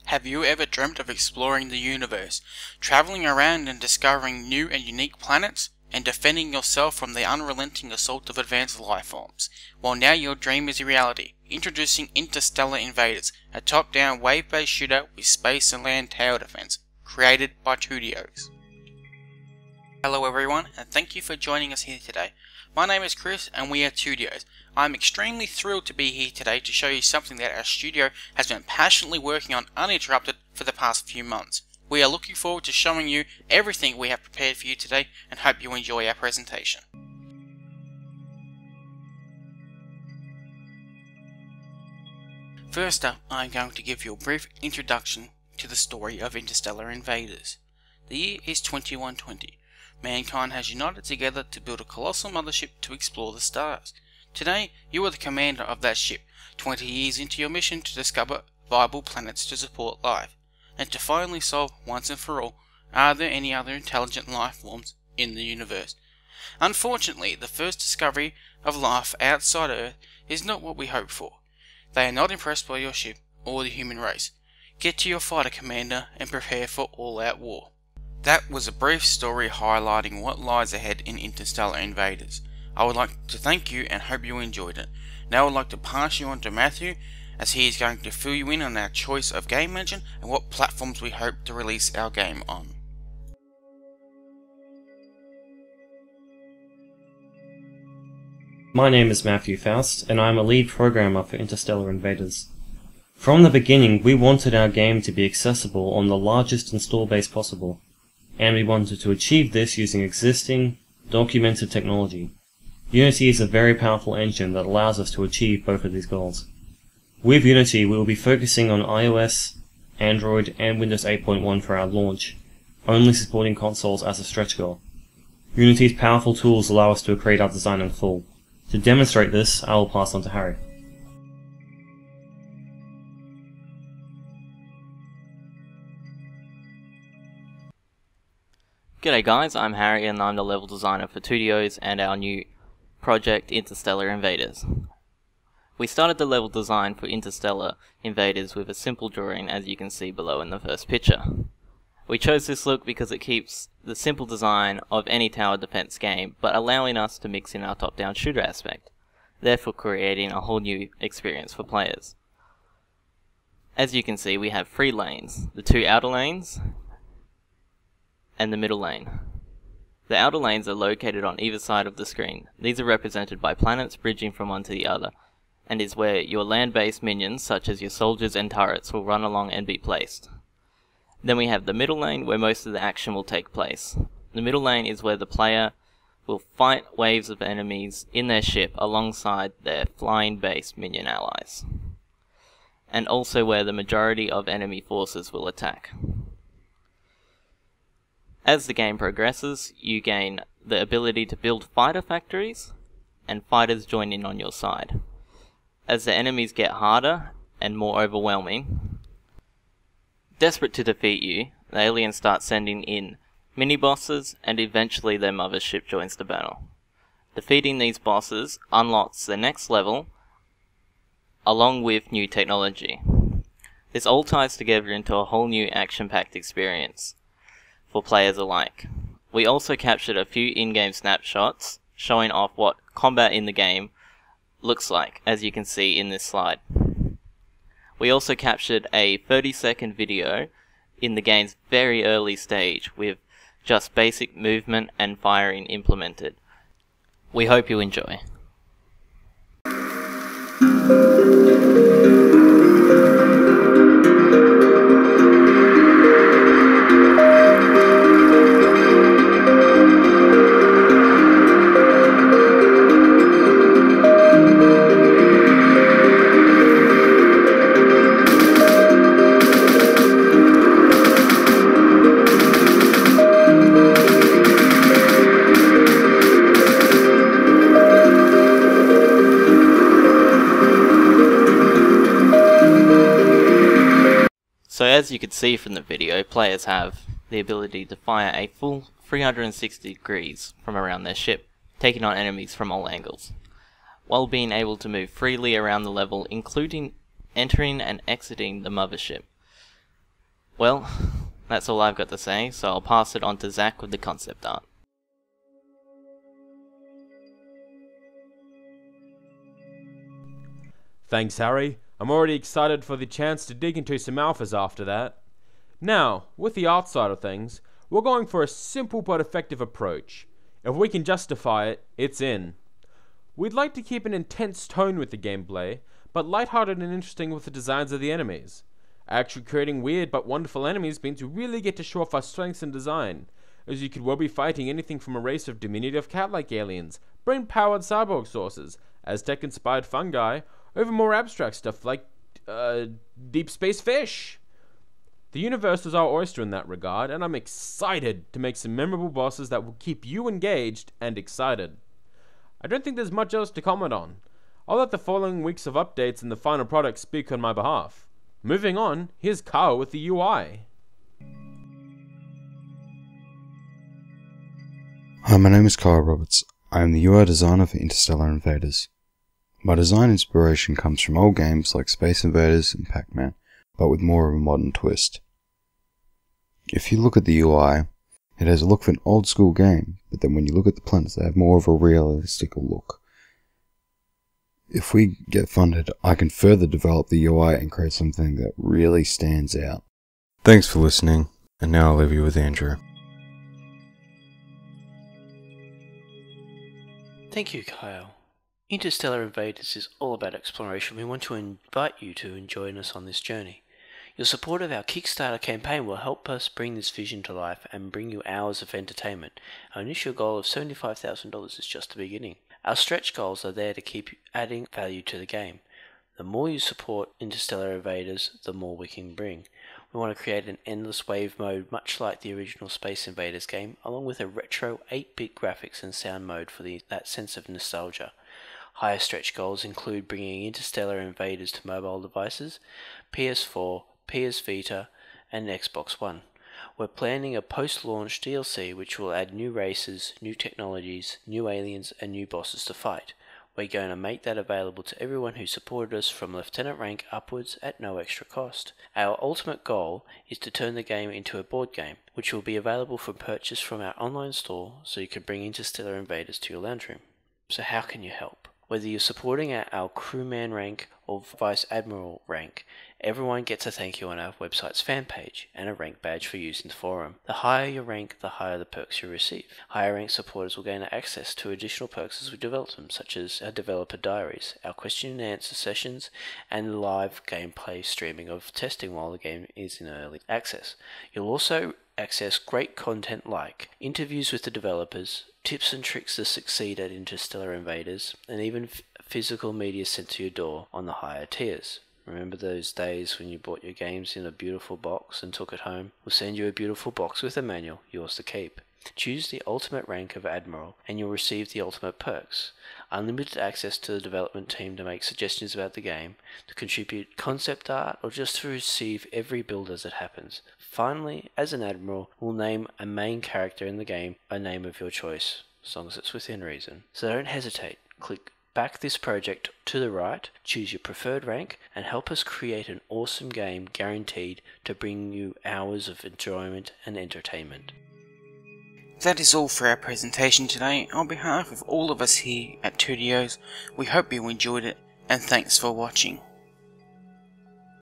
Have you ever dreamt of exploring the universe, traveling around and discovering new and unique planets, and defending yourself from the unrelenting assault of advanced life forms? Well, now your dream is a reality. Introducing Interstellar Invaders, a top-down wave-based shooter with space and land tower defense, created by Studios. Hello everyone, and thank you for joining us here today. My name is Chris and we are Studios. I'm extremely thrilled to be here today to show you something that our studio has been passionately working on uninterrupted for the past few months. We are looking forward to showing you everything we have prepared for you today and hope you enjoy our presentation. First up, I'm going to give you a brief introduction to the story of Interstellar Invaders. The year is 2120. Mankind has united together to build a colossal mothership to explore the stars. Today, you are the commander of that ship, 20 years into your mission to discover viable planets to support life, and to finally solve once and for all, are there any other intelligent life forms in the universe? Unfortunately, the first discovery of life outside Earth is not what we hoped for. They are not impressed by your ship or the human race. Get to your fighter, Commander, and prepare for all-out war. That was a brief story highlighting what lies ahead in Interstellar Invaders. I would like to thank you and hope you enjoyed it. Now I would like to pass you on to Matthew, as he is going to fill you in on our choice of game engine and what platforms we hope to release our game on. My name is Matthew Faust, and I am a lead programmer for Interstellar Invaders. From the beginning, we wanted our game to be accessible on the largest install base possible, and we wanted to achieve this using existing, documented technology. Unity is a very powerful engine that allows us to achieve both of these goals. With Unity, we will be focusing on iOS, Android, and Windows 8.1 for our launch, only supporting consoles as a stretch goal. Unity's powerful tools allow us to create our design in full. To demonstrate this, I will pass on to Harry. G'day guys, I'm Harry and I'm the level designer for Studios and our new project Interstellar Invaders. We started the level design for Interstellar Invaders with a simple drawing, as you can see below in the first picture. We chose this look because it keeps the simple design of any tower defense game, but allowing us to mix in our top-down shooter aspect, therefore creating a whole new experience for players. As you can see, we have 3 lanes, the 2 outer lanes and the middle lane. The outer lanes are located on either side of the screen. These are represented by planets bridging from one to the other, and is where your land-based minions, such as your soldiers and turrets, will run along and be placed. Then we have the middle lane, where most of the action will take place. The middle lane is where the player will fight waves of enemies in their ship alongside their flying-based minion allies, and also where the majority of enemy forces will attack. As the game progresses, you gain the ability to build fighter factories, and fighters join in on your side. As the enemies get harder and more overwhelming, desperate to defeat you, the aliens start sending in mini-bosses, and eventually their mothership joins the battle. Defeating these bosses unlocks the next level, along with new technology. This all ties together into a whole new action-packed experience for players alike. We also captured a few in-game snapshots showing off what combat in the game looks like, as you can see in this slide. We also captured a 30-second video in the game's very early stage with just basic movement and firing implemented. We hope you enjoy. So as you can see from the video, players have the ability to fire a full 360 degrees from around their ship, taking on enemies from all angles, while being able to move freely around the level, including entering and exiting the mothership. Well, that's all I've got to say, so I'll pass it on to Zach with the concept art. Thanks, Harry. I'm already excited for the chance to dig into some alphas after that. Now, with the art side of things, we're going for a simple but effective approach. If we can justify it, it's in. We'd like to keep an intense tone with the gameplay, but lighthearted and interesting with the designs of the enemies. Actually creating weird but wonderful enemies means we really get to show off our strengths in design, as you could well be fighting anything from a race of diminutive cat-like aliens, brain-powered cyborg sources, Aztec-inspired fungi, over more abstract stuff like, deep space fish. The universe is our oyster in that regard, and I'm excited to make some memorable bosses that will keep you engaged and excited. I don't think there's much else to comment on. I'll let the following weeks of updates and the final product speak on my behalf. Moving on, here's Kyle with the UI. Hi, my name is Kyle Roberts. I am the UI designer for Interstellar Invaders. My design inspiration comes from old games like Space Invaders and Pac-Man, but with more of a modern twist. If you look at the UI, it has a look of an old school game, but then when you look at the planets, they have more of a realistic look. If we get funded, I can further develop the UI and create something that really stands out. Thanks for listening, and now I'll leave you with Andrew. Thank you, Kyle. Interstellar Invaders is all about exploration. We want to invite you to join us on this journey. Your support of our Kickstarter campaign will help us bring this vision to life and bring you hours of entertainment. Our initial goal of $75,000 is just the beginning. Our stretch goals are there to keep adding value to the game. The more you support Interstellar Invaders, the more we can bring. We want to create an endless wave mode much like the original Space Invaders game, along with a retro 8-bit graphics and sound mode for that sense of nostalgia. Higher stretch goals include bringing Interstellar Invaders to mobile devices, PS4, PS Vita, and Xbox One. We're planning a post-launch DLC which will add new races, new technologies, new aliens, and new bosses to fight. We're going to make that available to everyone who supported us from Lieutenant rank upwards at no extra cost. Our ultimate goal is to turn the game into a board game, which will be available for purchase from our online store so you can bring Interstellar Invaders to your lounge room. So how can you help? Whether you're supporting our crewman rank or vice admiral rank, everyone gets a thank you on our website's fan page and a rank badge for use in the forum. The higher your rank, the higher the perks you receive. Higher rank supporters will gain access to additional perks as we develop them, such as our developer diaries, our question and answer sessions, and live gameplay streaming of testing while the game is in early access. You'll also access great content like interviews with the developers, tips and tricks to succeed at Interstellar Invaders, and even physical media sent to your door on the higher tiers. Remember those days when you bought your games in a beautiful box and took it home? We'll send you a beautiful box with a manual, yours to keep. Choose the ultimate rank of Admiral and you'll receive the ultimate perks. Unlimited access to the development team to make suggestions about the game, to contribute concept art, or just to receive every build as it happens. Finally, as an Admiral, we'll name a main character in the game a name of your choice, as long as it's within reason. So don't hesitate. Click back this project to the right, choose your preferred rank, and help us create an awesome game guaranteed to bring you hours of enjoyment and entertainment. That is all for our presentation today. On behalf of all of us here at Studios, we hope you enjoyed it, and thanks for watching.